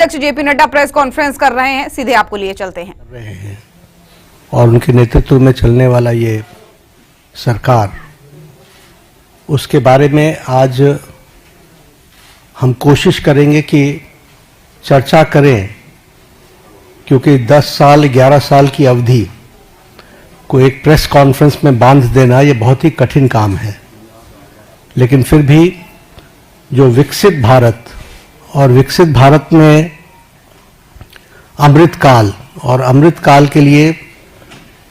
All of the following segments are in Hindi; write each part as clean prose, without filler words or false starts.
अध्यक्ष जेपी नड्डा प्रेस कॉन्फ्रेंस कर रहे हैं, सीधे आपको लिए चलते हैं। और उनके नेतृत्व में चलने वाला ये सरकार, उसके बारे में आज हम कोशिश करेंगे कि चर्चा करें, क्योंकि 10 साल 11 साल की अवधि को एक प्रेस कॉन्फ्रेंस में बांध देना ये बहुत ही कठिन काम है। लेकिन फिर भी जो विकसित भारत और विकसित भारत में अमृतकाल और अमृतकाल के लिए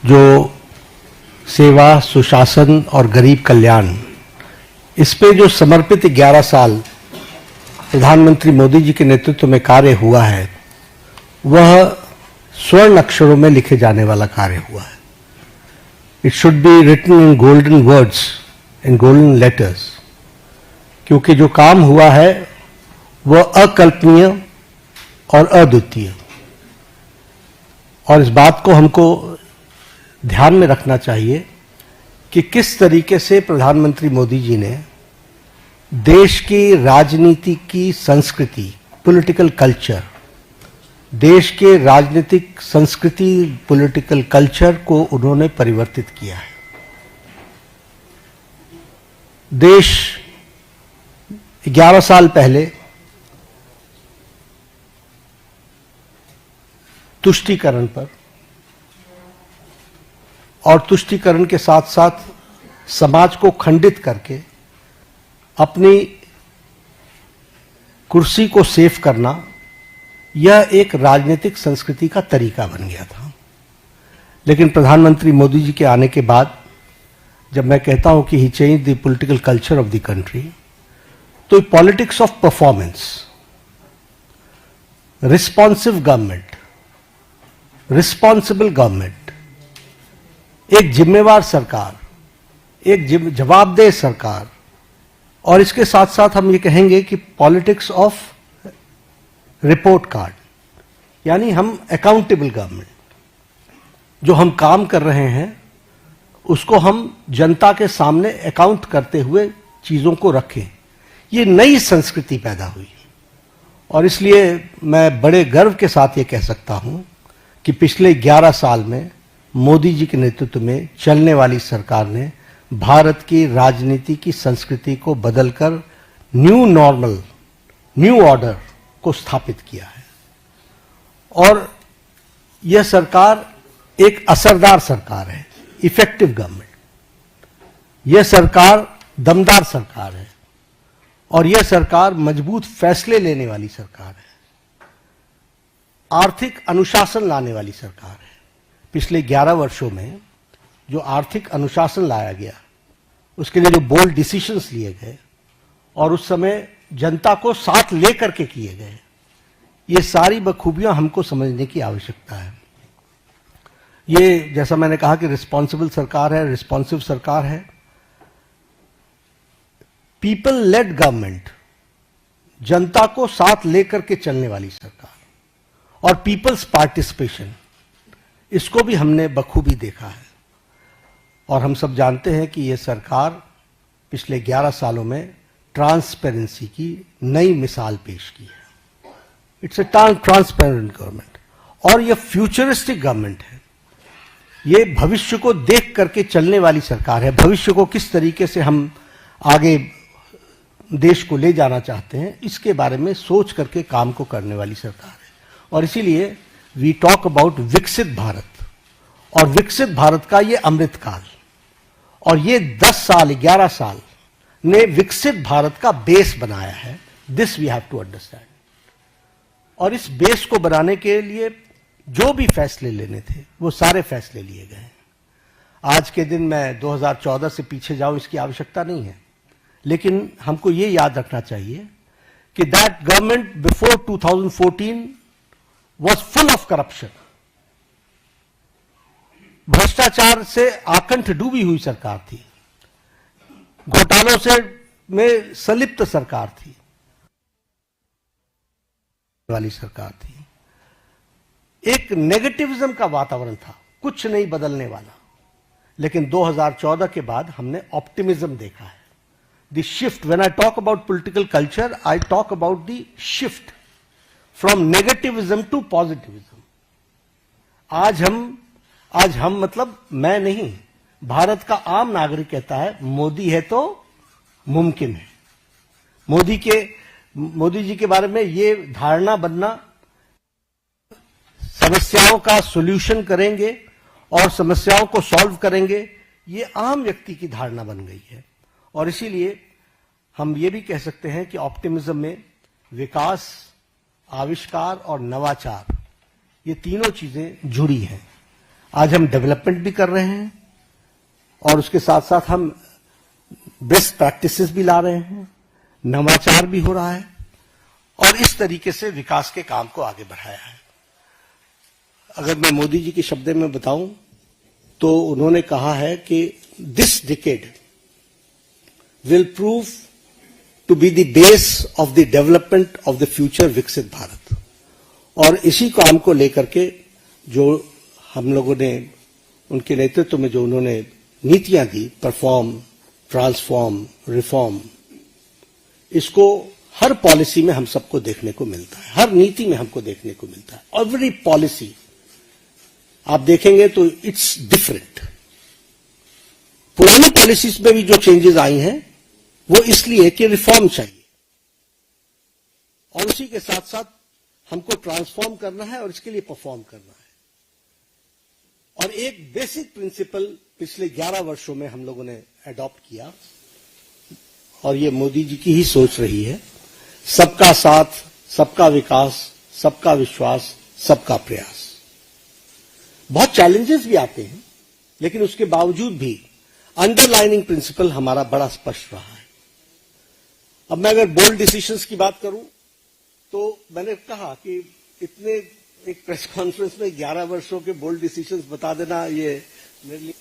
जो सेवा, सुशासन और गरीब कल्याण, इस पे जो समर्पित 11 साल प्रधानमंत्री मोदी जी के नेतृत्व में कार्य हुआ है, वह स्वर्ण अक्षरों में लिखे जाने वाला कार्य हुआ है। It should be written in golden words, in golden letters, क्योंकि जो काम हुआ है वह अकल्पनीय और अद्वितीय। और इस बात को हमको ध्यान में रखना चाहिए कि किस तरीके से प्रधानमंत्री मोदी जी ने देश की राजनीति की संस्कृति, पॉलिटिकल कल्चर, देश के राजनीतिक संस्कृति, पॉलिटिकल कल्चर को उन्होंने परिवर्तित किया है। देश 11 साल पहले तुष्टीकरण पर और तुष्टीकरण के साथ साथ समाज को खंडित करके अपनी कुर्सी को सेव करना, यह एक राजनीतिक संस्कृति का तरीका बन गया था। लेकिन प्रधानमंत्री मोदी जी के आने के बाद जब मैं कहता हूं कि he change the political culture of the country, तो politics of performance, responsive government, responsible government, एक जिम्मेवार सरकार, एक जवाबदेह सरकार, और इसके साथ साथ हम ये कहेंगे कि पॉलिटिक्स ऑफ रिपोर्ट कार्ड, यानी हम अकाउंटेबल गवर्नमेंट, जो हम काम कर रहे हैं उसको हम जनता के सामने अकाउंट करते हुए चीजों को रखें। ये नई संस्कृति पैदा हुई और इसलिए मैं बड़े गर्व के साथ ये कह सकता हूं कि पिछले 11 साल में मोदी जी के नेतृत्व में चलने वाली सरकार ने भारत की राजनीति की संस्कृति को बदलकर न्यू नॉर्मल, न्यू ऑर्डर को स्थापित किया है। और यह सरकार एक असरदार सरकार है, इफेक्टिव गवर्नमेंट। यह सरकार दमदार सरकार है और यह सरकार मजबूत फैसले लेने वाली सरकार है, आर्थिक अनुशासन लाने वाली सरकार है। पिछले 11 वर्षों में जो आर्थिक अनुशासन लाया गया, उसके लिए जो बोल्ड डिसीजंस लिए गए और उस समय जनता को साथ लेकर के किए गए, ये सारी बखूबियां हमको समझने की आवश्यकता है। ये जैसा मैंने कहा कि रिस्पॉन्सिबल सरकार है, रिस्पॉन्सिव सरकार है, पीपल लेड गवर्नमेंट, जनता को साथ लेकर के चलने वाली सरकार, और पीपल्स पार्टिसिपेशन, इसको भी हमने बखूबी देखा है। और हम सब जानते हैं कि यह सरकार पिछले 11 सालों में ट्रांसपेरेंसी की नई मिसाल पेश की है। इट्स ए ट्रांसपेरेंट गवर्नमेंट और यह फ्यूचरिस्टिक गवर्नमेंट है। ये भविष्य को देख करके चलने वाली सरकार है। भविष्य को किस तरीके से हम आगे देश को ले जाना चाहते हैं, इसके बारे में सोच करके काम को करने वाली सरकार है। और इसीलिए वी टॉक अबाउट विकसित भारत, और विकसित भारत का ये अमृतकाल, और ये 10 साल 11 साल ने विकसित भारत का बेस बनाया है। This we have to understand. और इस बेस को बनाने के लिए जो भी फैसले लेने थे, वो सारे फैसले लिए गए। आज के दिन मैं 2014 से पीछे जाऊं, इसकी आवश्यकता नहीं है, लेकिन हमको ये याद रखना चाहिए कि that government before 2014 was full of corruption. भ्रष्टाचार से आकंठ डूबी हुई सरकार थी, घोटालों से में संलिप्त सरकार थी, वाली सरकार थी। एक नेगेटिविज्म का वातावरण था, कुछ नहीं बदलने वाला। लेकिन 2014 के बाद हमने ऑप्टिमिज्म देखा है। The shift, when I talk about political culture, I talk about the shift from negativism to positivism. आज हम मतलब मैं नहीं, भारत का आम नागरिक कहता है मोदी है तो मुमकिन है। मोदी जी के बारे में ये धारणा बनना, समस्याओं का सॉल्यूशन करेंगे और समस्याओं को सॉल्व करेंगे, ये आम व्यक्ति की धारणा बन गई है। और इसीलिए हम ये भी कह सकते हैं कि ऑप्टिमिज्म में विकास, आविष्कार और नवाचार, ये तीनों चीजें जुड़ी हैं। आज हम डेवलपमेंट भी कर रहे हैं और उसके साथ साथ हम बेस्ट प्रैक्टिसेस भी ला रहे हैं, नवाचार भी हो रहा है और इस तरीके से विकास के काम को आगे बढ़ाया है। अगर मैं मोदी जी के शब्दों में बताऊं तो उन्होंने कहा है कि this decade will prove to be the base of the development of the future विकसित भारत। और इसी काम को लेकर के जो हम लोगों ने उनके नेतृत्व में जो उन्होंने नीतियां दी, परफॉर्म, ट्रांसफॉर्म, रिफॉर्म, इसको हर पॉलिसी में हम सबको देखने को मिलता है, हर नीति में हमको देखने को मिलता है। एवरी पॉलिसी आप देखेंगे तो इट्स डिफरेंट। पुरानी पॉलिसीज में भी जो चेंजेस आई हैं वो इसलिए कि रिफॉर्म चाहिए और उसी के साथ साथ हमको ट्रांसफॉर्म करना है और इसके लिए परफॉर्म करना है। और एक बेसिक प्रिंसिपल पिछले 11 वर्षों में हम लोगों ने अडॉप्ट किया और ये मोदी जी की ही सोच रही है, सबका साथ, सबका विकास, सबका विश्वास, सबका प्रयास। बहुत चैलेंजेस भी आते हैं लेकिन उसके बावजूद भी अंडरलाइनिंग प्रिंसिपल हमारा बड़ा स्पष्ट रहा है। अब मैं अगर बोल्ड डिसीजंस की बात करूं तो मैंने कहा कि इतने एक प्रेस कॉन्फ्रेंस में 11 वर्षों के बोल्ड डिसीजंस बता देना, ये मेरे लिए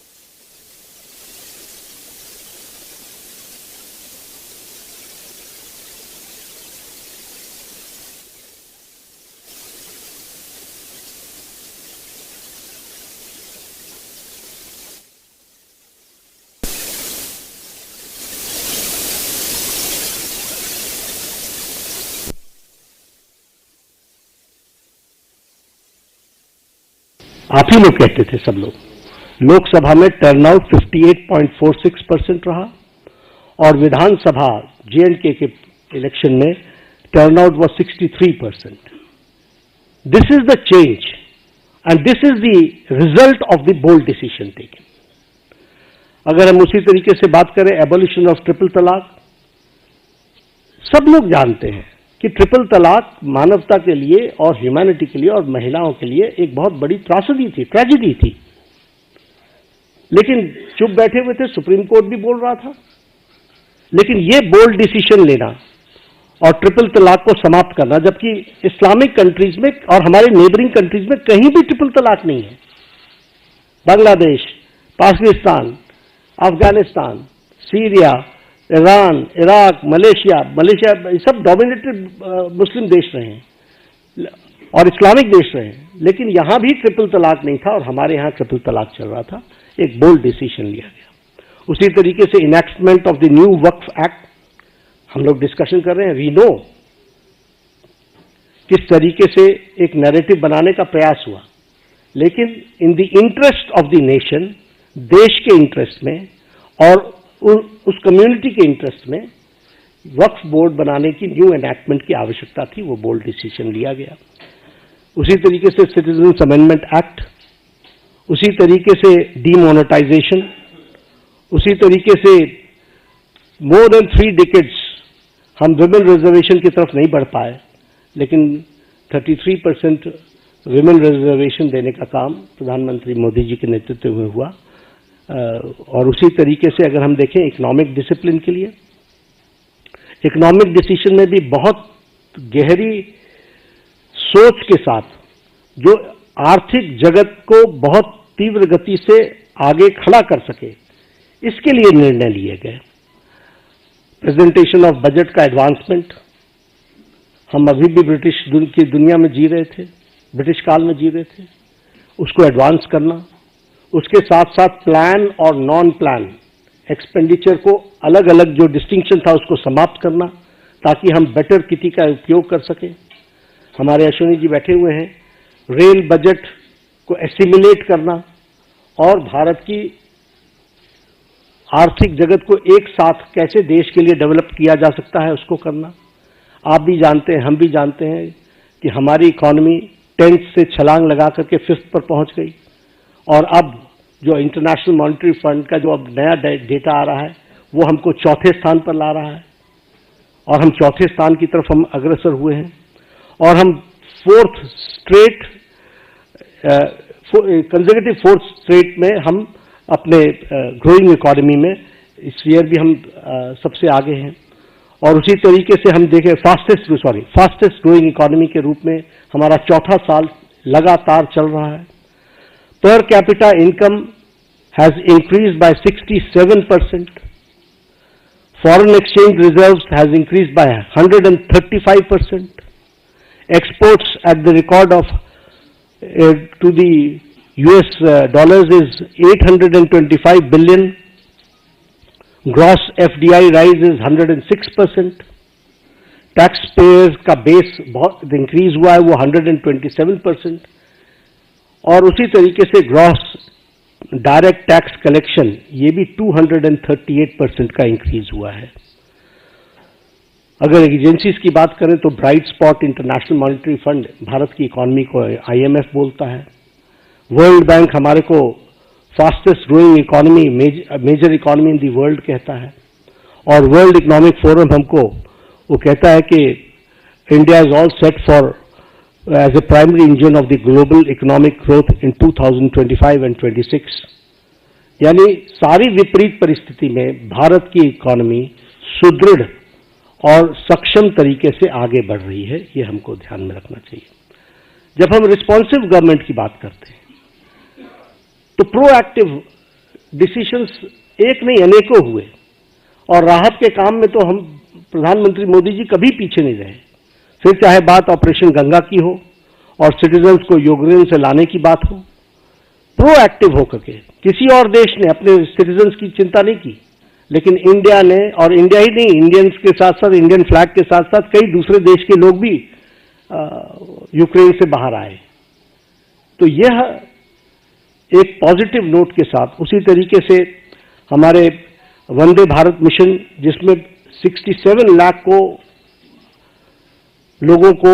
आप ही लोग कहते थे, सब लोग। लोकसभा में टर्नआउट 58.46% रहा और विधानसभा J&K के इलेक्शन में turnout was 63%। This is the change and this is the result of the bold decision taken. अगर हम उसी तरीके से बात करें एबॉलिशन ऑफ ट्रिपल तलाक, सब लोग जानते हैं कि ट्रिपल तलाक मानवता के लिए और ह्यूमैनिटी के लिए और महिलाओं के लिए एक बहुत बड़ी त्रासदी थी, ट्रेजेडी थी। लेकिन चुप बैठे हुए थे, सुप्रीम कोर्ट भी बोल रहा था। लेकिन ये बोल्ड डिसीजन लेना और ट्रिपल तलाक को समाप्त करना, जबकि इस्लामिक कंट्रीज में और हमारे नेबरिंग कंट्रीज में कहीं भी ट्रिपल तलाक नहीं है। Bangladesh, Pakistan, Afghanistan, Syria, Iran, Iraq, Malaysia सब डोमिनेटेड मुस्लिम देश रहे हैं और इस्लामिक देश रहे हैं, लेकिन यहां भी ट्रिपल तलाक नहीं था और हमारे यहां ट्रिपल तलाक चल रहा था। एक बोल्ड डिसीजन लिया गया। उसी तरीके से enactment of the new Waqf act हम लोग डिस्कशन कर रहे हैं। वी नो किस तरीके से एक नैरेटिव बनाने का प्रयास हुआ, लेकिन in the interest of the nation, देश के इंटरेस्ट में और उस कम्युनिटी के इंटरेस्ट में वक्फ बोर्ड बनाने की न्यू एनैक्टमेंट की आवश्यकता थी। वो बोल्ड डिसीजन लिया गया। उसी तरीके से सिटीजन्स अमेंडमेंट एक्ट, उसी तरीके से डीमोनेटाइजेशन, उसी तरीके से मोर देन 3 डिकेड्स हम विमेन रिजर्वेशन की तरफ नहीं बढ़ पाए, लेकिन 33% विमेन रिजर्वेशन देने का काम प्रधानमंत्री मोदी जी के नेतृत्व में हुआ। और उसी तरीके से अगर हम देखें इकोनॉमिक डिसिप्लिन के लिए, इकोनॉमिक डिसीजन में भी बहुत गहरी सोच के साथ जो आर्थिक जगत को बहुत तीव्र गति से आगे खड़ा कर सके, इसके लिए निर्णय लिए गए। प्रेजेंटेशन ऑफ बजट का एडवांसमेंट, हम अभी भी ब्रिटिश की दुनिया में जी रहे थे, ब्रिटिश काल में जी रहे थे, उसको एडवांस करना, उसके साथ साथ प्लान और नॉन प्लान एक्सपेंडिचर को अलग अलग जो डिस्टिंक्शन था उसको समाप्त करना ताकि हम बेटर किटी का उपयोग कर सकें। हमारे अश्विनी जी बैठे हुए हैं, रेल बजट को एसिमिलेट करना और भारत की आर्थिक जगत को एक साथ कैसे देश के लिए डेवलप किया जा सकता है उसको करना। आप भी जानते हैं, हम भी जानते हैं कि हमारी इकोनॉमी 10th से छलांग लगा करके 5th पर पहुंच गई और अब जो इंटरनेशनल मॉनेटरी फंड का जो अब नया डेटा आ रहा है वो हमको 4थे स्थान पर ला रहा है और हम 4थे स्थान की तरफ हम अग्रसर हुए हैं और हम 4th straight consecutive 4th straight में हम अपने ग्रोइंग इकोनॉमी में इस ईयर भी हम सबसे आगे हैं और उसी तरीके से हम देखें फास्टेस्ट ग्रोइंग इकोनॉमी के रूप में हमारा 4था साल लगातार चल रहा है। Per capita income has increased by 67%, foreign exchange reserves has increased by 135%, exports at the record of to the US dollars is 825 billion. Gross FDI rise is 106%. Taxpayers का बेस बहुत इंक्रीज हुआ है, वो 127%. और उसी तरीके से ग्रॉस डायरेक्ट टैक्स कलेक्शन ये भी 238% का इंक्रीज हुआ है। अगर एजेंसीज की बात करें तो bright spot international monetary fund Bharat की इकोनॉमी को IMF बोलता है, वर्ल्ड बैंक हमारे को fastest growing economy major economy in the world कहता है और वर्ल्ड इकोनॉमिक फोरम हमको वो कहता है कि India is all set for as a primary engine of the global economic growth in 2025 and 26। यानी सारी विपरीत परिस्थिति में भारत की इकोनॉमी सुदृढ़ और सक्षम तरीके से आगे बढ़ रही है, ये हमको ध्यान में रखना चाहिए। जब हम रिस्पॉन्सिव गवर्नमेंट की बात करते हैं तो प्रोएक्टिव डिसीजंस एक नहीं अनेकों हुए और राहत के काम में तो हम प्रधानमंत्री मोदी जी कभी पीछे नहीं रहे। फिर चाहे बात ऑपरेशन गंगा की हो और सिटीजन्स को यूक्रेन से लाने की बात हो, प्रोएक्टिव होकर के किसी और देश ने अपने सिटीजन्स की चिंता नहीं की, लेकिन इंडिया ने, और इंडिया ही नहीं, इंडियंस के साथ साथ इंडियन फ्लैग के साथ साथ कई दूसरे देश के लोग भी यूक्रेन से बाहर आए। तो यह एक पॉजिटिव नोट के साथ उसी तरीके से हमारे वंदे भारत मिशन जिसमें 67 लाख को लोगों को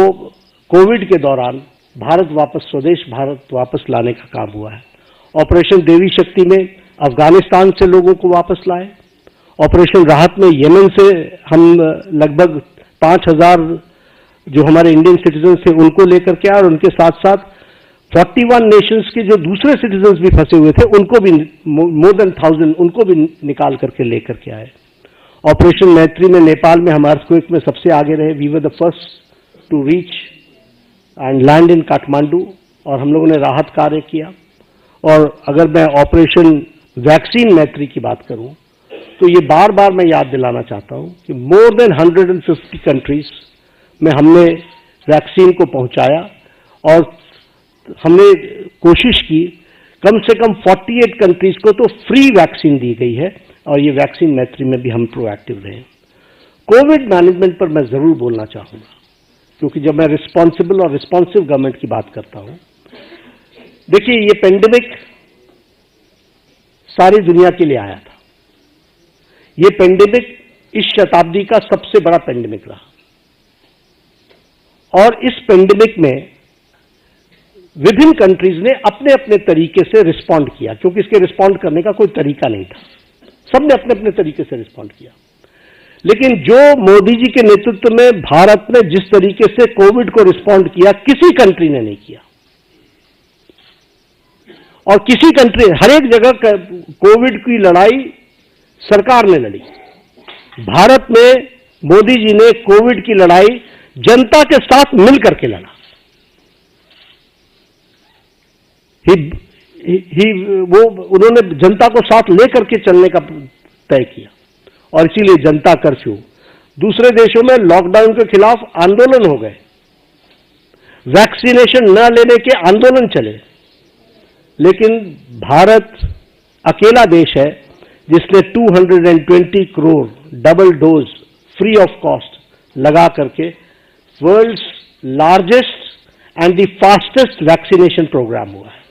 कोविड के दौरान भारत वापस, स्वदेश भारत वापस लाने का काम हुआ है। ऑपरेशन देवी शक्ति में अफगानिस्तान से लोगों को वापस लाए। ऑपरेशन राहत में यमन से हम लगभग 5000 जो हमारे इंडियन सिटीजन थे उनको लेकर के आए और उनके साथ साथ 41 नेशंस के जो दूसरे सिटीजन्स भी फंसे हुए थे उनको भी मोर देन 1000 उनको भी निकाल करके लेकर के आए। ऑपरेशन मैत्री में नेपाल में हम अर्थक्वेक में सबसे आगे रहे। We were the first to reach and land in Kathmandu और हम लोगों ने राहत कार्य किया। और अगर मैं ऑपरेशन वैक्सीन मैत्री की बात करूं तो ये बार बार मैं याद दिलाना चाहता हूं कि मोर देन 150 कंट्रीज में हमने वैक्सीन को पहुंचाया और हमने कोशिश की कम से कम 48 कंट्रीज को तो फ्री वैक्सीन दी गई है और ये वैक्सीन मैत्री में भी हम प्रोएक्टिव रहे। कोविड मैनेजमेंट पर मैं जरूर बोलना चाहूंगा क्योंकि जब मैं रिस्पॉन्सिबल और रिस्पॉन्सिव गवर्नमेंट की बात करता हूं, देखिए ये पेंडेमिक सारी दुनिया के लिए आया था। ये पेंडेमिक इस शताब्दी का सबसे बड़ा पेंडेमिक रहा और इस पेंडेमिक में विभिन्न कंट्रीज ने अपने अपने तरीके से रिस्पॉन्ड किया क्योंकि इसके रिस्पॉन्ड करने का कोई तरीका नहीं था। सबने अपने अपने तरीके से रिस्पॉन्ड किया। लेकिन जो मोदी जी के नेतृत्व में भारत ने जिस तरीके से कोविड को रिस्पॉन्ड किया किसी कंट्री ने नहीं किया। और किसी कंट्री, हर एक जगह कोविड की लड़ाई सरकार ने लड़ी। भारत में मोदी जी ने कोविड की लड़ाई जनता के साथ मिलकर के लड़ा। वो उन्होंने जनता को साथ लेकर के चलने का तय किया और इसीलिए जनता कर्फ्यू। दूसरे देशों में लॉकडाउन के खिलाफ आंदोलन हो गए, वैक्सीनेशन न लेने के आंदोलन चले, लेकिन भारत अकेला देश है जिसने 220 crore double dose free of cost लगा करके world's largest and the fastest vaccination programme हुआ है।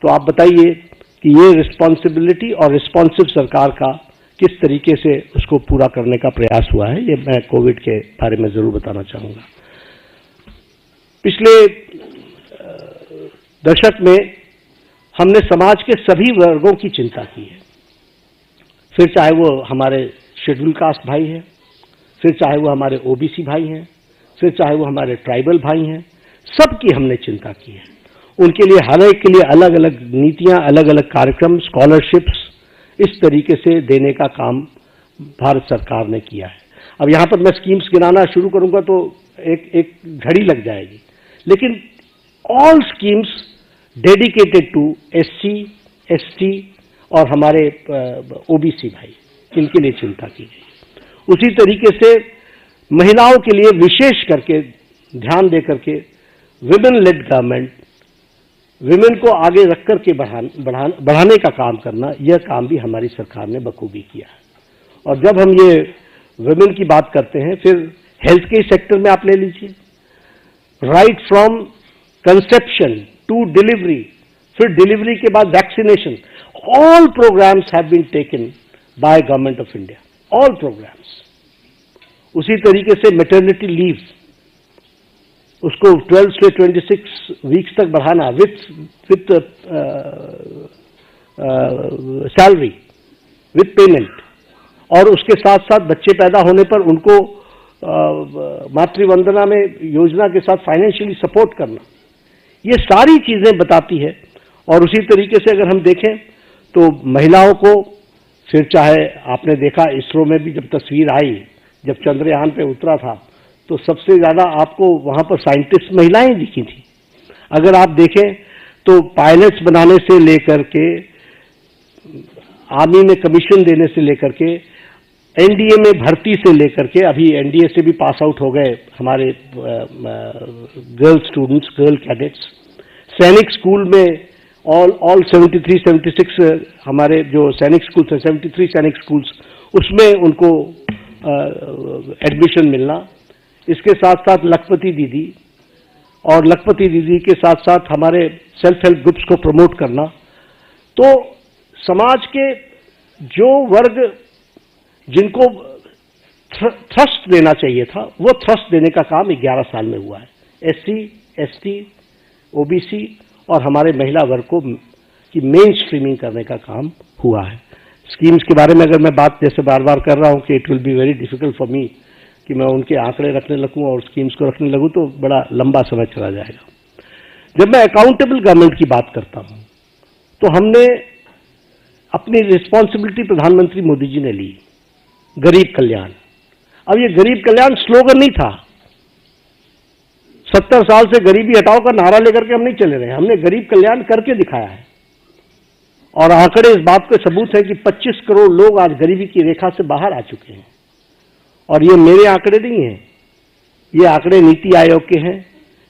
तो आप बताइए कि ये रिस्पॉन्सिबिलिटी और रिस्पॉन्सिव सरकार का किस तरीके से उसको पूरा करने का प्रयास हुआ है, ये मैं कोविड के बारे में जरूर बताना चाहूंगा। पिछले दशक में हमने समाज के सभी वर्गों की चिंता की है, फिर चाहे वो हमारे शेड्यूल कास्ट भाई हैं, फिर चाहे वो हमारे ओबीसी भाई हैं, फिर चाहे वो हमारे ट्राइबल भाई हैं, सबकी हमने चिंता की है। उनके लिए हर एक के लिए अलग अलग नीतियां, अलग अलग कार्यक्रम, स्कॉलरशिप्स इस तरीके से देने का काम भारत सरकार ने किया है। अब यहां पर मैं स्कीम्स गिनाना शुरू करूंगा तो एक घड़ी लग जाएगी, लेकिन all schemes dedicated to SC, ST और हमारे ओबीसी भाई, इनके लिए चिंता की गई। उसी तरीके से महिलाओं के लिए विशेष करके ध्यान देकर के विमेन लेड गवर्नमेंट, विमेन को आगे रख करके बढ़ाने का काम करना, यह काम भी हमारी सरकार ने बखूबी किया है। और जब हम ये विमेन की बात करते हैं, फिर हेल्थ के सेक्टर में आप ले लीजिए, right from conception to delivery, फिर डिलीवरी के बाद vaccination, all programmes have been taken by government of India, all programmes. उसी तरीके से मैटरनिटी लीव, उसको 12 से 26 वीक्स तक बढ़ाना विथ सैलरी, विथ पेमेंट, और उसके साथ साथ बच्चे पैदा होने पर उनको मातृवंदना में योजना के साथ फाइनेंशियली सपोर्ट करना, ये सारी चीजें बताती है। और उसी तरीके से अगर हम देखें तो महिलाओं को, फिर चाहे आपने देखा इसरो में भी जब तस्वीर आई, जब चंद्रयान पे उतरा था, तो सबसे ज्यादा आपको वहां पर साइंटिस्ट महिलाएं दिखी थी। अगर आप देखें तो पायलट्स बनाने से लेकर के, आर्मी में कमीशन देने से लेकर के, एनडीए में भर्ती से लेकर के, अभी एनडीए से भी पास आउट हो गए हमारे गर्ल स्टूडेंट्स, गर्ल कैडेट्स, सैनिक स्कूल में ऑल 73-76 हमारे जो सैनिक स्कूल थे, 73 सैनिक स्कूल्स, उसमें उनको एडमिशन मिलना। इसके साथ साथ लखपति दीदी, और लखपति दीदी के साथ साथ हमारे सेल्फ हेल्प ग्रुप्स को प्रमोट करना। तो समाज के जो वर्ग जिनको थ्रस्ट देना चाहिए था, वो थ्रस्ट देने का काम 11 साल में हुआ है। एससी, एसटी, ओबीसी और हमारे महिला वर्ग को की मेन स्ट्रीमिंग करने का काम हुआ है। स्कीम्स के बारे में अगर मैं बात जैसे बार बार कर रहा हूं कि it will be very difficult for me कि मैं उनके आंकड़े रखने लगूं और स्कीम्स को रखने लगूं तो बड़ा लंबा समय चला जाएगा। जब मैं अकाउंटेबल गवर्नमेंट की बात करता हूं तो हमने अपनी रिस्पॉन्सिबिलिटी प्रधानमंत्री मोदी जी ने ली, गरीब कल्याण। अब ये गरीब कल्याण स्लोगन नहीं था, 70 साल से गरीबी हटाओ का नारा लेकर के हम नहीं चले रहे, हमने गरीब कल्याण करके दिखाया है। और आंकड़े इस बात के सबूत है कि 25 करोड़ लोग आज गरीबी की रेखा से बाहर आ चुके हैं। और ये मेरे आंकड़े नहीं हैं, ये आंकड़े नीति आयोग के हैं,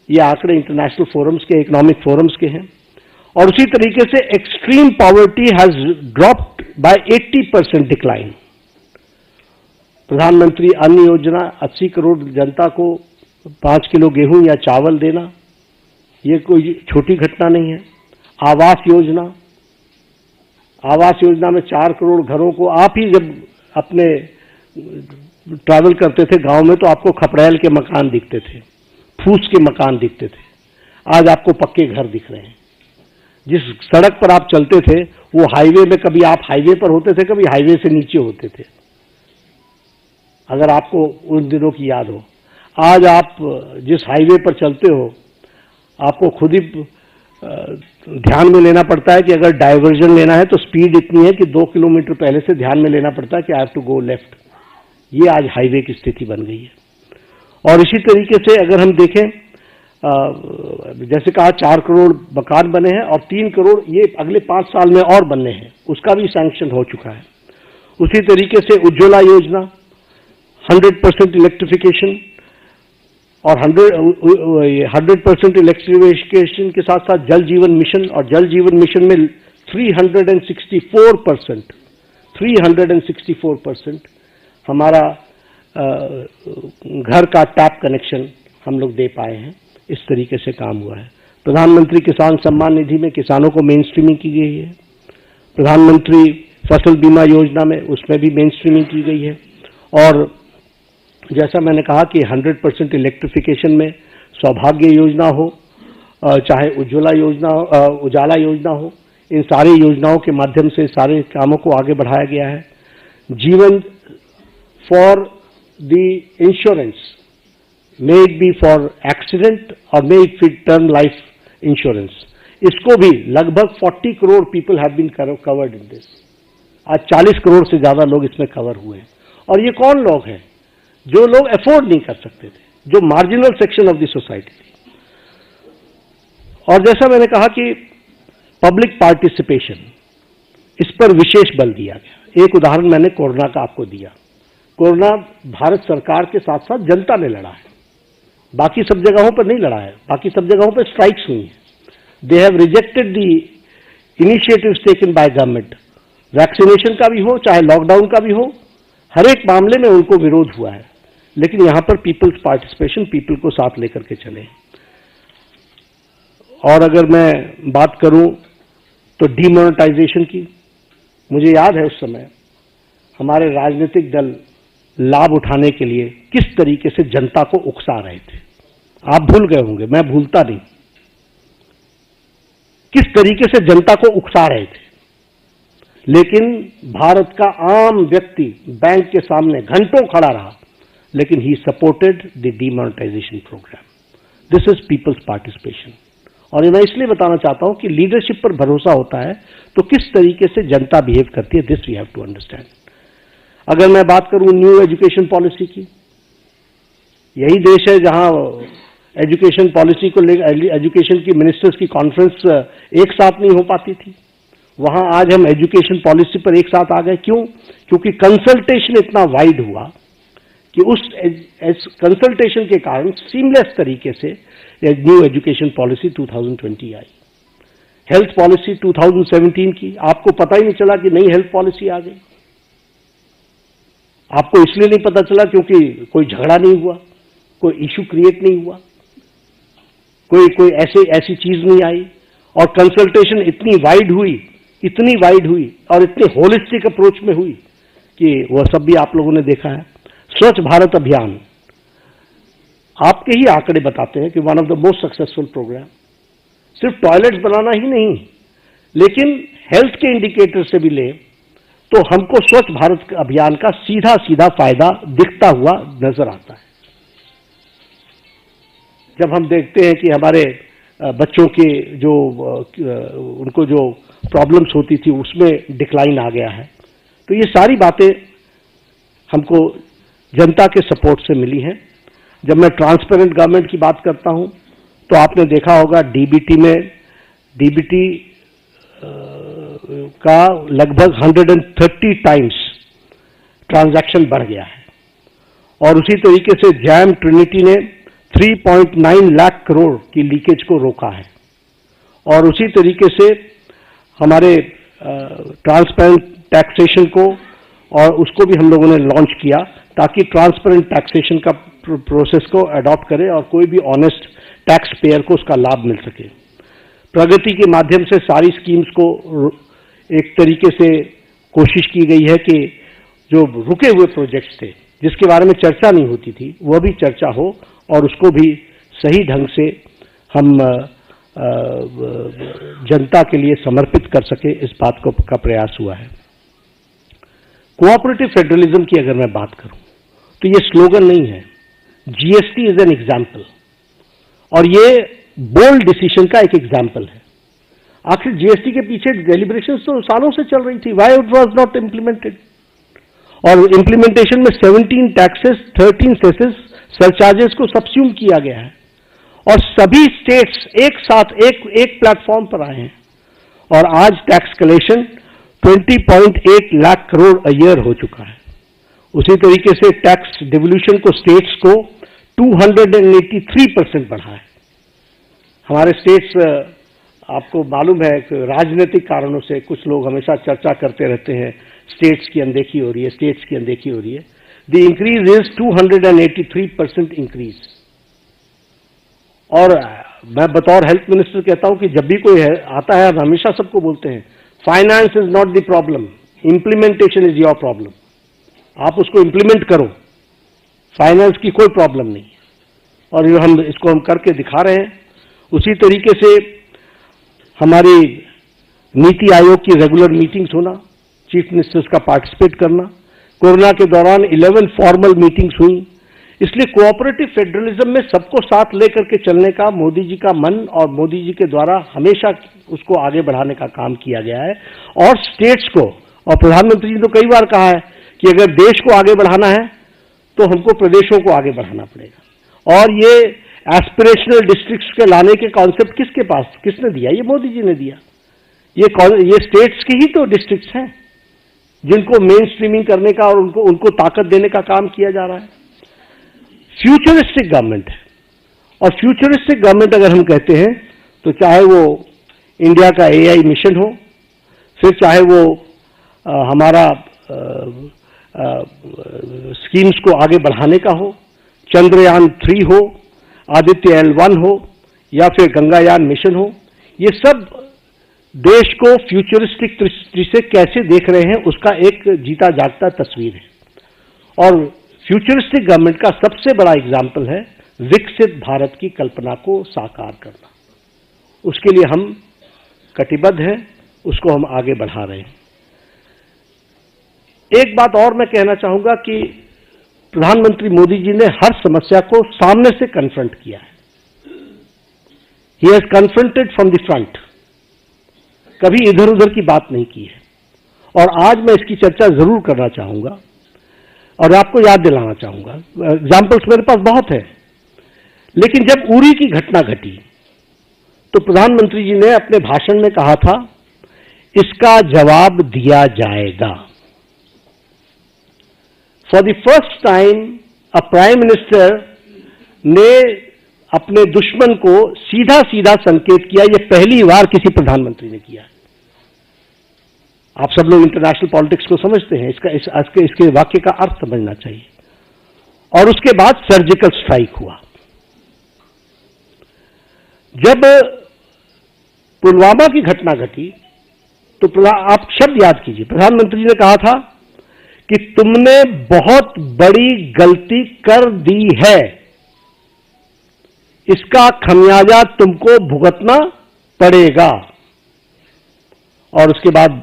ये आंकड़े इंटरनेशनल फोरम्स के, इकोनॉमिक फोरम्स के हैं। और उसी तरीके से extreme poverty has dropped by 80% decline. प्रधानमंत्री अन्न योजना, 80 करोड़ जनता को 5 किलो गेहूं या चावल देना, ये कोई छोटी घटना नहीं है। आवास योजना, आवास योजना में 4 करोड़ घरों को, आप ही जब अपने ट्रैवल करते थे गांव में तो आपको खपड़ैल के मकान दिखते थे, फूस के मकान दिखते थे, आज आपको पक्के घर दिख रहे हैं। जिस सड़क पर आप चलते थे वो हाईवे में, कभी आप हाईवे पर होते थे, कभी हाईवे से नीचे होते थे, अगर आपको उन दिनों की याद हो। आज आप जिस हाईवे पर चलते हो आपको खुद ही ध्यान में लेना पड़ता है कि अगर डाइवर्जन लेना है तो स्पीड इतनी है कि 2 किलोमीटर पहले से ध्यान में लेना पड़ता है कि I have to go left. ये आज हाईवे की स्थिति बन गई है। और इसी तरीके से अगर हम देखें, जैसे कहा 4 करोड़ मकान बने हैं और 3 करोड़ ये अगले 5 साल में और बनने हैं, उसका भी सैंक्शन हो चुका है। उसी तरीके से उज्ज्वला योजना, 100% इलेक्ट्रिफिकेशन, और 100% इलेक्ट्रिफिकेशन के साथ साथ जल जीवन मिशन, और जल जीवन मिशन में 364% हमारा घर का टैप कनेक्शन हम लोग दे पाए हैं। इस तरीके से काम हुआ है। प्रधानमंत्री किसान सम्मान निधि में किसानों को मेन स्ट्रीमिंग की गई है। प्रधानमंत्री फसल बीमा योजना में उसमें भी मेन स्ट्रीमिंग की गई है। और जैसा मैंने कहा कि 100% इलेक्ट्रिफिकेशन में सौभाग्य योजना हो, चाहे उजाला योजना हो, इन सारी योजनाओं के माध्यम से सारे कामों को आगे बढ़ाया गया है। जीवन for the insurance, may it be for accident और may it be term life insurance, इसको भी लगभग 40 crore people have been covered in this. आज 40 करोड़ से ज्यादा लोग इसमें कवर हुए हैं। और ये कौन लोग हैं? जो लोग अफोर्ड नहीं कर सकते थे, जो marginal section of the society थी। और जैसा मैंने कहा कि पब्लिक पार्टिसिपेशन, इस पर विशेष बल दिया गया। एक उदाहरण मैंने कोरोना का आपको दिया। कोरोना भारत सरकार के साथ साथ जनता ने लड़ा है, बाकी सब जगहों पर नहीं लड़ा है। बाकी सब जगहों पर स्ट्राइक्स हुई हैं। They have rejected the initiatives taken by government, vaccination का भी हो चाहे लॉकडाउन का भी हो, हर एक मामले में उनको विरोध हुआ है। लेकिन यहां पर पीपल्स पार्टिसिपेशन, पीपल को साथ लेकर के चले। और अगर मैं बात करूं तो डीमोनेटाइजेशन की, मुझे याद है उस समय हमारे राजनीतिक दल लाभ उठाने के लिए किस तरीके से जनता को उकसा रहे थे। आप भूल गए होंगे, मैं भूलता नहीं, किस तरीके से जनता को उकसा रहे थे। लेकिन भारत का आम व्यक्ति बैंक के सामने घंटों खड़ा रहा, लेकिन he supported the demonetisation programme. This is people's participation. और मैं इसलिए बताना चाहता हूं कि लीडरशिप पर भरोसा होता है तो किस तरीके से जनता बिहेव करती है, this we have to understand. अगर मैं बात करूं न्यू एजुकेशन पॉलिसी की, यही देश है जहां एजुकेशन पॉलिसी को लेकर एजुकेशन की मिनिस्टर्स की कॉन्फ्रेंस एक साथ नहीं हो पाती थी। वहां आज हम एजुकेशन पॉलिसी पर एक साथ आ गए। क्यों? क्योंकि कंसल्टेशन इतना वाइड हुआ कि उस कंसल्टेशन के कारण सीमलेस तरीके से न्यू एजुकेशन पॉलिसी 2020 आई। हेल्थ पॉलिसी 2017 की, आपको पता ही नहीं चला कि नई हेल्थ पॉलिसी आ गई। आपको इसलिए नहीं पता चला क्योंकि कोई झगड़ा नहीं हुआ, कोई इश्यू क्रिएट नहीं हुआ, कोई ऐसी चीज नहीं आई। और कंसल्टेशन इतनी वाइड हुई और इतनी होलिस्टिक अप्रोच में हुई कि वह सब भी आप लोगों ने देखा है। स्वच्छ भारत अभियान, आपके ही आंकड़े बताते हैं कि one of the most successful programme. सिर्फ टॉयलेट्स बनाना ही नहीं, लेकिन हेल्थ के इंडिकेटर से भी ले तो हमको स्वच्छ भारत अभियान का सीधा सीधा फायदा दिखता हुआ नजर आता है। जब हम देखते हैं कि हमारे बच्चों के जो उनको जो प्रॉब्लम्स होती थी उसमें डिक्लाइन आ गया है, तो ये सारी बातें हमको जनता के सपोर्ट से मिली हैं। जब मैं ट्रांसपेरेंट गवर्नमेंट की बात करता हूं तो आपने देखा होगा डीबीटी का लगभग 130 टाइम्स ट्रांजैक्शन बढ़ गया है। और उसी तरीके से जैम ट्रिनिटी ने 3.9 लाख करोड़ की लीकेज को रोका है। और उसी तरीके से हमारे ट्रांसपेरेंट टैक्सेशन को और उसको भी हम लोगों ने लॉन्च किया ताकि ट्रांसपेरेंट टैक्सेशन का प्रोसेस को अडॉप्ट करे और कोई भी ऑनेस्ट टैक्स पेयर को उसका लाभ मिल सके। प्रगति के माध्यम से सारी स्कीम्स को एक तरीके से कोशिश की गई है कि जो रुके हुए प्रोजेक्ट्स थे जिसके बारे में चर्चा नहीं होती थी वह भी चर्चा हो और उसको भी सही ढंग से हम जनता के लिए समर्पित कर सके, इस बात का प्रयास हुआ है। कोऑपरेटिव फेडरलिज्म की अगर मैं बात करूं तो ये स्लोगन नहीं है, जीएसटी इज एन एग्जाम्पल और ये बोल्ड डिसीजन का एक एग्जाम्पल है। आखिर जीएसटी के पीछे डेलिब्रेशंस तो सालों से चल रही थी, why it was not implemented. और इम्प्लीमेंटेशन में 17 टैक्सेस, 13 सेसेस, सरचार्जेस को सब्स्यूम किया गया है और सभी स्टेट्स एक साथ एक प्लेटफॉर्म पर आए हैं और आज tax collection 20.8 lakh crore a year हो चुका है। उसी तरीके से टैक्स डिवोल्यूशन को स्टेट्स को 283% बढ़ा है। हमारे स्टेट्स, आपको मालूम है कि राजनीतिक कारणों से कुछ लोग हमेशा चर्चा करते रहते हैं स्टेट्स की अनदेखी हो रही है, स्टेट्स की अनदेखी हो रही है। द इंक्रीज इज 283% इंक्रीज और मैं बतौर हेल्थ मिनिस्टर कहता हूं कि जब भी कोई आता है, हमेशा सबको बोलते हैं finance is not the problem, implementation is your problem. आप उसको इम्प्लीमेंट करो, फाइनेंस की कोई प्रॉब्लम नहीं है। और ये हम करके दिखा रहे हैं। उसी तरीके से हमारी नीति आयोग की रेगुलर मीटिंग्स होना, चीफ मिनिस्टर्स का पार्टिसिपेट करना, कोरोना के दौरान 11 फॉर्मल मीटिंग्स हुई। इसलिए कोऑपरेटिव फेडरलिज्म में सबको साथ लेकर के चलने का मोदी जी का मन और मोदी जी के द्वारा हमेशा उसको आगे बढ़ाने का काम किया गया है। और स्टेट्स को, और प्रधानमंत्री जी ने तो कई बार कहा है कि अगर देश को आगे बढ़ाना है तो हमको प्रदेशों को आगे बढ़ाना पड़ेगा। और ये एस्पिरेशनल डिस्ट्रिक्ट्स के लाने के कॉन्सेप्ट किसने दिया? ये मोदी जी ने दिया। ये स्टेट्स की ही तो डिस्ट्रिक्ट्स हैं जिनको मेन स्ट्रीमिंग करने का और उनको ताकत देने का काम किया जा रहा है। फ्यूचरिस्टिक गवर्नमेंट है। और फ्यूचरिस्टिक गवर्नमेंट अगर हम कहते हैं तो चाहे वो इंडिया का AI मिशन हो, फिर चाहे वो हमारा स्कीम्स को आगे बढ़ाने का हो, चंद्रयान 3 हो, आदित्य L1 हो, या फिर गंगायान मिशन हो, ये सब देश को फ्यूचरिस्टिक दृष्टि से कैसे देख रहे हैं उसका एक जीता जागता तस्वीर है। और फ्यूचरिस्टिक गवर्नमेंट का सबसे बड़ा एग्जाम्पल है विकसित भारत की कल्पना को साकार करना। उसके लिए हम कटिबद्ध हैं, उसको हम आगे बढ़ा रहे हैं। एक बात और मैं कहना चाहूंगा कि प्रधानमंत्री मोदी जी ने हर समस्या को सामने से कन्फ्रंट किया है। He has confronted from the front, कभी इधर उधर की बात नहीं की है। और आज मैं इसकी चर्चा जरूर करना चाहूंगा और आपको याद दिलाना चाहूंगा। एग्जाम्पल्स मेरे पास बहुत है, लेकिन जब उरी की घटना घटी तो प्रधानमंत्री जी ने अपने भाषण में कहा था इसका जवाब दिया जाएगा। For the first time a prime minister ने अपने दुश्मन को सीधा सीधा संकेत किया। यह पहली बार किसी प्रधानमंत्री ने किया। आप सब लोग इंटरनेशनल पॉलिटिक्स को समझते हैं, इसके वाक्य का अर्थ समझना चाहिए। और उसके बाद सर्जिकल स्ट्राइक हुआ। जब पुलवामा की घटना घटी तो आप शब्द याद कीजिए, प्रधानमंत्री ने कहा था कि तुमने बहुत बड़ी गलती कर दी है, इसका खमियाजा तुमको भुगतना पड़ेगा। और उसके बाद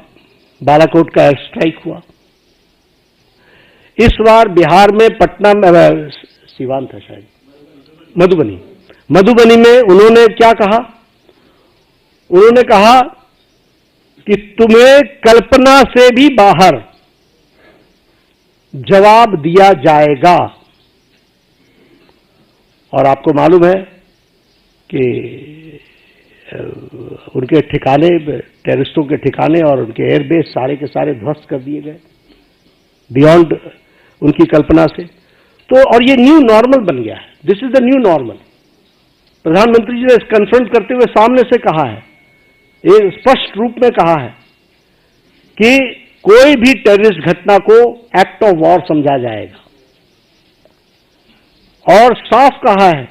बालाकोट का एयर स्ट्राइक हुआ। इस बार बिहार में पटना में, सीवान था शायद, मधुबनी में उन्होंने क्या कहा? उन्होंने कहा कि तुम्हें कल्पना से भी बाहर जवाब दिया जाएगा। और आपको मालूम है कि उनके ठिकाने, टेररिस्टों के ठिकाने और उनके एयरबेस सारे के सारे ध्वस्त कर दिए गए बियॉन्ड उनकी कल्पना से। तो और ये न्यू नॉर्मल बन गया है। This is the new normal. प्रधानमंत्री जी ने कन्फ्रंट करते हुए सामने से कहा है, एक स्पष्ट रूप में कहा है कि कोई भी टेररिस्ट घटना को एक्ट ऑफ वॉर समझा जाएगा। और साफ कहा है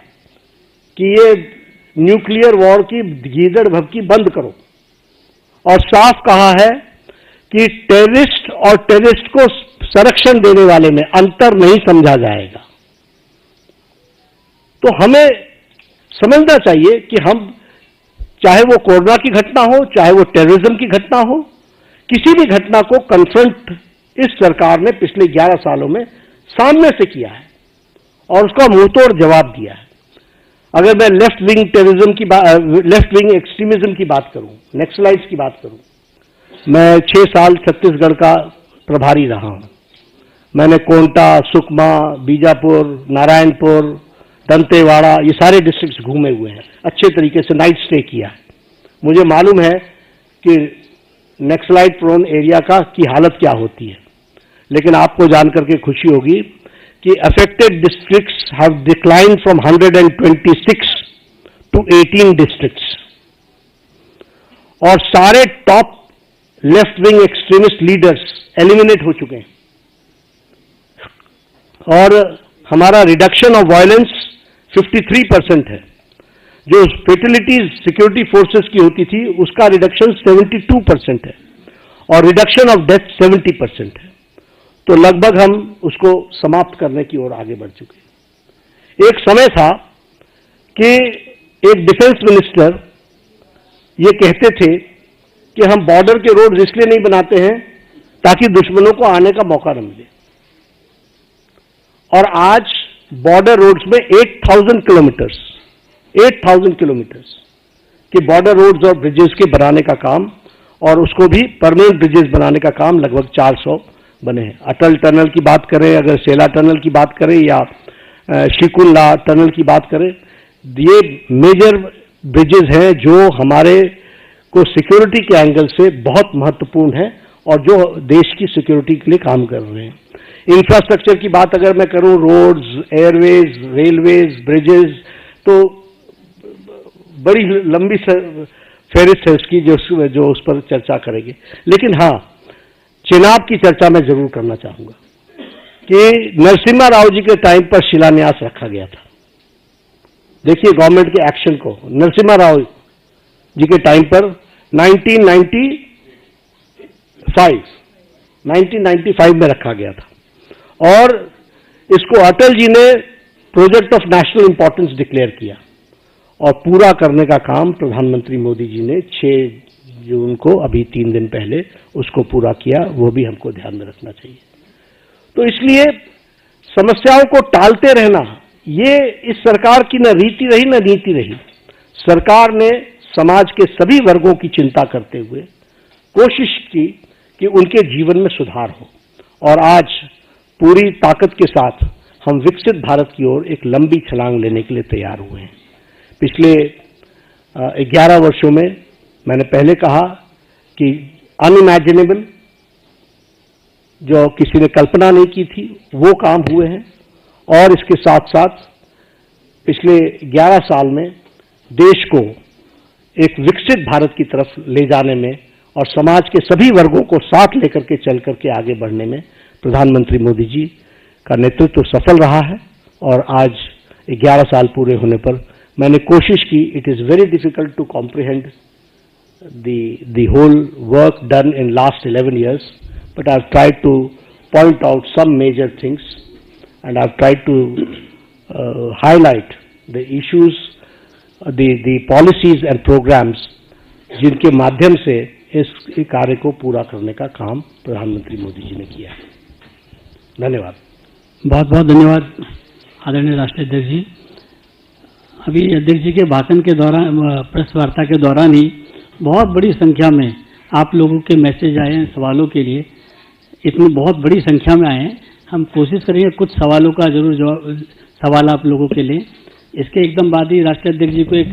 कि ये न्यूक्लियर वॉर की गीदड़ भभकी बंद करो। और साफ कहा है कि टेररिस्ट और टेररिस्ट को संरक्षण देने वाले में अंतर नहीं समझा जाएगा। तो हमें समझना चाहिए कि हम, चाहे वो कोरोना की घटना हो, चाहे वो टेररिज्म की घटना हो, किसी भी घटना को कन्फ्रंट इस सरकार ने पिछले 11 सालों में सामने से किया है और उसका मुंहतोड़ जवाब दिया है। अगर मैं लेफ्ट विंग टेररिज्म की लेफ्ट विंग एक्सट्रीमिज्म की बात करूं, नक्सलाइट्स की बात करूं, मैं 6 साल छत्तीसगढ़ का प्रभारी रहा हूं। मैंने कोंटा, सुकमा, बीजापुर, नारायणपुर, दंतेवाड़ा, ये सारे डिस्ट्रिक्ट्स घूमे हुए हैं, अच्छे तरीके से नाइट स्टे किया है। मुझे मालूम है कि नक्सलाइट प्रोन एरिया की हालत क्या होती है। लेकिन आपको जानकर के खुशी होगी कि affected districts have decline from 126 to 18 districts. और सारे top left wing extremist leaders eliminate हो चुके हैं। और हमारा रिडक्शन ऑफ वायलेंस 53% है। जो फेटलिटीज सिक्योरिटी फोर्सेस की होती थी उसका रिडक्शन 72% है और रिडक्शन ऑफ डेथ 70% है। तो लगभग हम उसको समाप्त करने की ओर आगे बढ़ चुके। एक समय था कि एक डिफेंस मिनिस्टर ये कहते थे कि हम बॉर्डर के रोड इसलिए नहीं बनाते हैं ताकि दुश्मनों को आने का मौका न मिले, और आज बॉर्डर रोड्स में 8,000 किलोमीटर्स के बॉर्डर रोड्स और ब्रिजेस के बनाने का काम, और उसको भी परमानेंट ब्रिजेस बनाने का काम लगभग 400 बने हैं। अटल टनल की बात करें, अगर सेला टनल की बात करें या शिकुल्ला टनल की बात करें, ये मेजर ब्रिजेस हैं जो हमारे को सिक्योरिटी के एंगल से बहुत महत्वपूर्ण है और जो देश की सिक्योरिटी के लिए काम कर रहे हैं। इंफ्रास्ट्रक्चर की बात अगर मैं करूं, रोड्स, एयरवेज, रेलवेज, ब्रिजेस, तो बड़ी लंबी फेरिस्त है उसकी जो उस पर चर्चा करेंगे। लेकिन हाँ, चेनाब की चर्चा मैं जरूर करना चाहूंगा कि नरसिम्हा राव जी के टाइम पर शिलान्यास रखा गया था। देखिए गवर्नमेंट के एक्शन को, नरसिम्हा राव जी के टाइम पर 1995 में रखा गया था, और इसको अटल जी ने project of national importance declare किया, और पूरा करने का काम प्रधानमंत्री मोदी जी ने 6 जून को, अभी 3 दिन पहले, उसको पूरा किया। वो भी हमको ध्यान में रखना चाहिए। तो इसलिए समस्याओं को टालते रहना ये इस सरकार की न रीति रही न नीति रही। सरकार ने समाज के सभी वर्गों की चिंता करते हुए कोशिश की कि उनके जीवन में सुधार हो, और आज पूरी ताकत के साथ हम विकसित भारत की ओर एक लंबी छलांग लेने के लिए तैयार हुए हैं। पिछले 11 वर्षों में मैंने पहले कहा कि अनइमेजिनेबल, जो किसी ने कल्पना नहीं की थी, वो काम हुए हैं, और इसके साथ साथ पिछले 11 साल में देश को एक विकसित भारत की तरफ ले जाने में और समाज के सभी वर्गों को साथ लेकर के चल करके आगे बढ़ने में प्रधानमंत्री मोदी जी का नेतृत्व सफल रहा है। और आज 11 साल पूरे होने पर मैंने कोशिश की, it is very difficult to comprehend the whole work done in last 11 years, but I've tried to point out some major things, and I've tried to highlight the issues, the policies and programs जिनके माध्यम से इस कार्य को पूरा करने का काम प्रधानमंत्री मोदी जी ने किया है। धन्यवाद। बहुत बहुत धन्यवाद आदरणीय राष्ट्रीय अध्यक्ष जी। अभी अध्यक्ष जी के भाषण के दौरान, प्रेस वार्ता के दौरान ही बहुत बड़ी संख्या में आप लोगों के मैसेज आए हैं सवालों के लिए। इतनी बहुत बड़ी संख्या में आए हैं। हम कोशिश करेंगे कुछ सवालों का जरूर सवाल आप लोगों के लिए। इसके एकदम बाद ही राष्ट्रीय अध्यक्ष जी को एक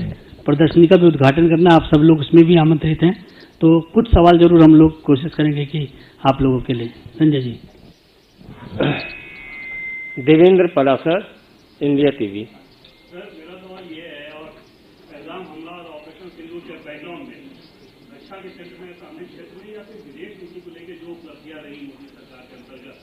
प्रदर्शनी का भी उद्घाटन करना, आप सब लोग उसमें भी आमंत्रित हैं, तो कुछ सवाल जरूर हम लोग कोशिश करेंगे कि आप लोगों के लिए। Sanjay ji. Devendra Palasar, India TV. Sir, मेरा सवाल ये है, और पहलगाम हमला और ऑपरेशन सिंदूर के बैकग्राउंड में रक्षा के क्षेत्र में, सामरिक क्षेत्र में, या फिर विदेश नीति को लेकर जो उपलब्धियां रही मोदी सरकार के अंतर्गत,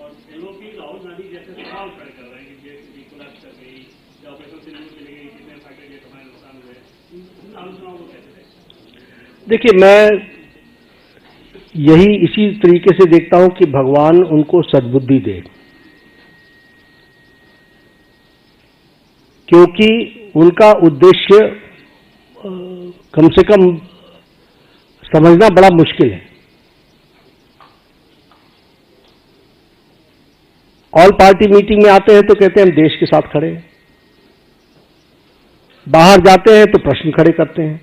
और एलओपी राहुल गांधी जैसे सवाल खड़े कर रहे हैं कि जेएसपी कोलैप्स कर गई या ऑपरेशन सिंदूर के लिए कितने फाइटर जेट हमारे नुकसान हुए, इन आलोचनाओं को कैसे देखें? देखिए, मैं यही इसी तरीके से देखता हूं कि भगवान उनको सद्बुद्धि दे, क्योंकि उनका उद्देश्य कम से कम समझना बड़ा मुश्किल है। ऑल पार्टी मीटिंग में आते हैं तो कहते हैं हम देश के साथ खड़े हैं, बाहर जाते हैं तो प्रश्न खड़े करते हैं,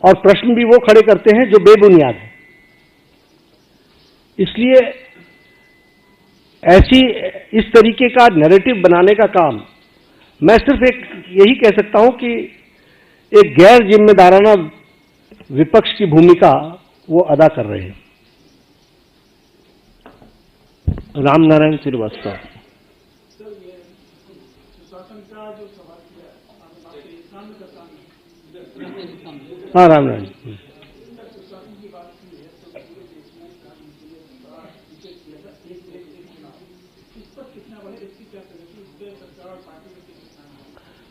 और प्रश्न भी वो खड़े करते हैं जो बेबुनियाद है। इसलिए इस तरीके का नैरेटिव बनाने का काम, मैं सिर्फ एक यही कह सकता हूं कि एक गैर जिम्मेदाराना विपक्ष की भूमिका वो अदा कर रहे हैं। राम नारायण श्रीवास्तव। हाँ, राम नारायण।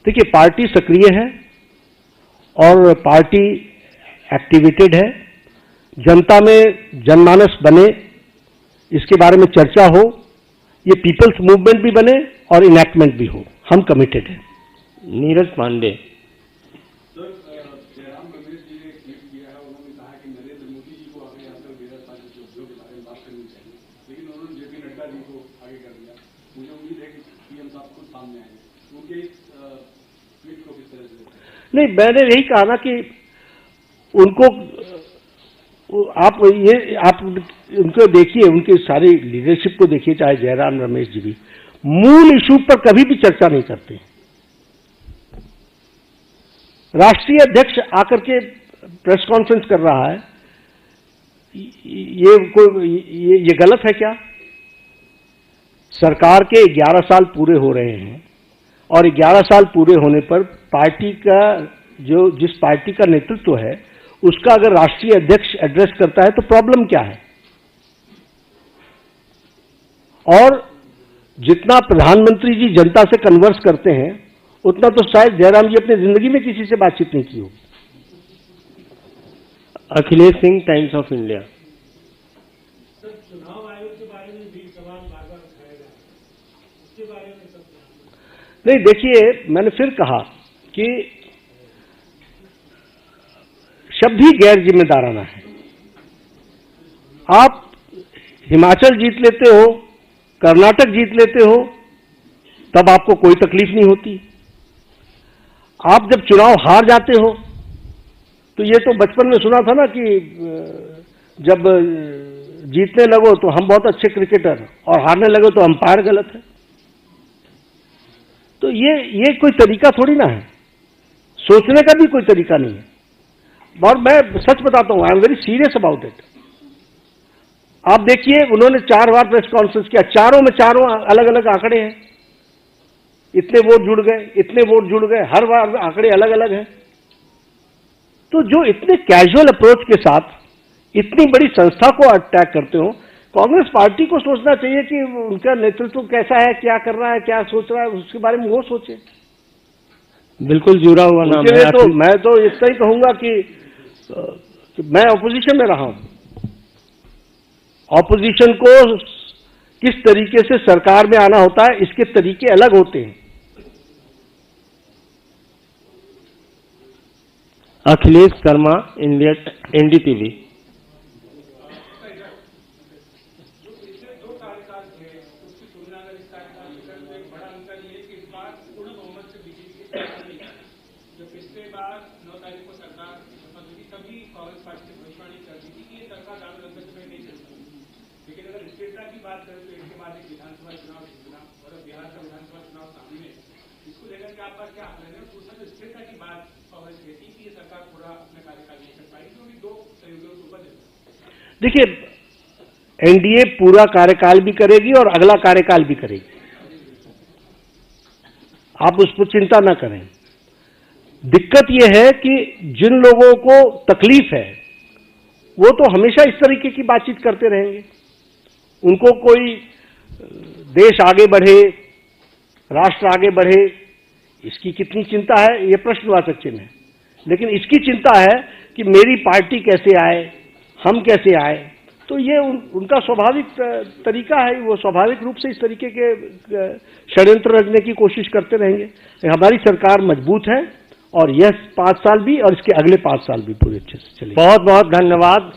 देखिए, पार्टी सक्रिय है और पार्टी एक्टिवेटेड है। जनता में जनमानस बने, इसके बारे में चर्चा हो, ये पीपल्स मूवमेंट भी बने और इनैक्टमेंट भी हो, हम कमिटेड हैं। नीरज पांडे। जयराम रमेश जी ने ट्वीट किया है, उन्होंने कहा कि नरेंद्र मोदी जी को आगे आकर 2005 के के बारे में बात करनी चाहिए, लेकिन उन्होंने जेपी नड्डा जी को आगे कर दिया। मुझे उम्मीद है कि पीएम साहब खुद सामने आएंगे। उनके इस ट्वीट को किस तरह से? नहीं, मैंने यही कहा ना कि उनको आप उनको देखिए, उनके सारी लीडरशिप को देखिए, चाहे जयराम रमेश जी भी मूल इशू पर कभी भी चर्चा नहीं करते। राष्ट्रीय अध्यक्ष आकर के प्रेस कॉन्फ्रेंस कर रहा है, ये गलत है क्या? सरकार के 11 साल पूरे हो रहे हैं और 11 साल पूरे होने पर पार्टी का जिस पार्टी का नेतृत्व है उसका अगर राष्ट्रीय अध्यक्ष एड्रेस करता है तो प्रॉब्लम क्या है? और जितना प्रधानमंत्री जी जनता से कन्वर्स करते हैं उतना तो शायद जयराम जी अपनी जिंदगी में किसी से बातचीत नहीं की होगी। Akhilesh Singh, times of India. चुनाव आयोग के बारे में भी सवाल बार बार उठाया जा रहा है, उसके बारे में सब नहीं, देखिए, मैंने फिर कहा कि शब्द ही गैर जिम्मेदाराना है। आप हिमाचल जीत लेते हो, कर्नाटक जीत लेते हो, तब आपको कोई तकलीफ नहीं होती। आप जब चुनाव हार जाते हो तो ये तो बचपन में सुना था ना कि जब जीतने लगो तो हम बहुत अच्छे क्रिकेटर और हारने लगो तो अंपायर गलत है। तो ये कोई तरीका थोड़ी ना है, सोचने का भी कोई तरीका नहीं है। और मैं सच बताता हूं, I am very serious about it. आप देखिए, उन्होंने 4 बार प्रेस कॉन्फ्रेंस किया, चारों अलग अलग आंकड़े हैं। इतने वोट जुड़ गए, इतने वोट जुड़ गए, हर बार आंकड़े अलग अलग हैं। तो जो इतने कैजुअल अप्रोच के साथ इतनी बड़ी संस्था को अटैक करते हो, कांग्रेस पार्टी को सोचना चाहिए कि उनका नेतृत्व कैसा है, क्या कर रहा है, क्या सोच रहा है, उसके बारे में वो सोचे। बिल्कुल जुड़ा हुआ नाम है। तो मैं तो इतना ही कहूंगा कि मैं ऑपोजिशन में रहा हूं। ऑपोजिशन को किस तरीके से सरकार में आना होता है, इसके तरीके अलग होते हैं। Akhilesh Sharma, India, NDTV. देखिए, एनडीए पूरा कार्यकाल भी करेगी और अगला कार्यकाल भी करेगी, आप उस पर चिंता ना करें। दिक्कत यह है कि जिन लोगों को तकलीफ है वो तो हमेशा इस तरीके की बातचीत करते रहेंगे। उनको कोई देश आगे बढ़े, राष्ट्र आगे बढ़े, इसकी कितनी चिंता है ये प्रश्नवाचक चिन्ह है। लेकिन इसकी चिंता है कि मेरी पार्टी कैसे आए, हम कैसे आए। तो ये उनका स्वाभाविक तरीका है, वो स्वाभाविक रूप से इस तरीके के षड्यंत्र रचने की कोशिश करते रहेंगे। हमारी सरकार मजबूत है और यह 5 साल भी और इसके अगले 5 साल भी पूरे अच्छे से चलेगी। बहुत बहुत धन्यवाद।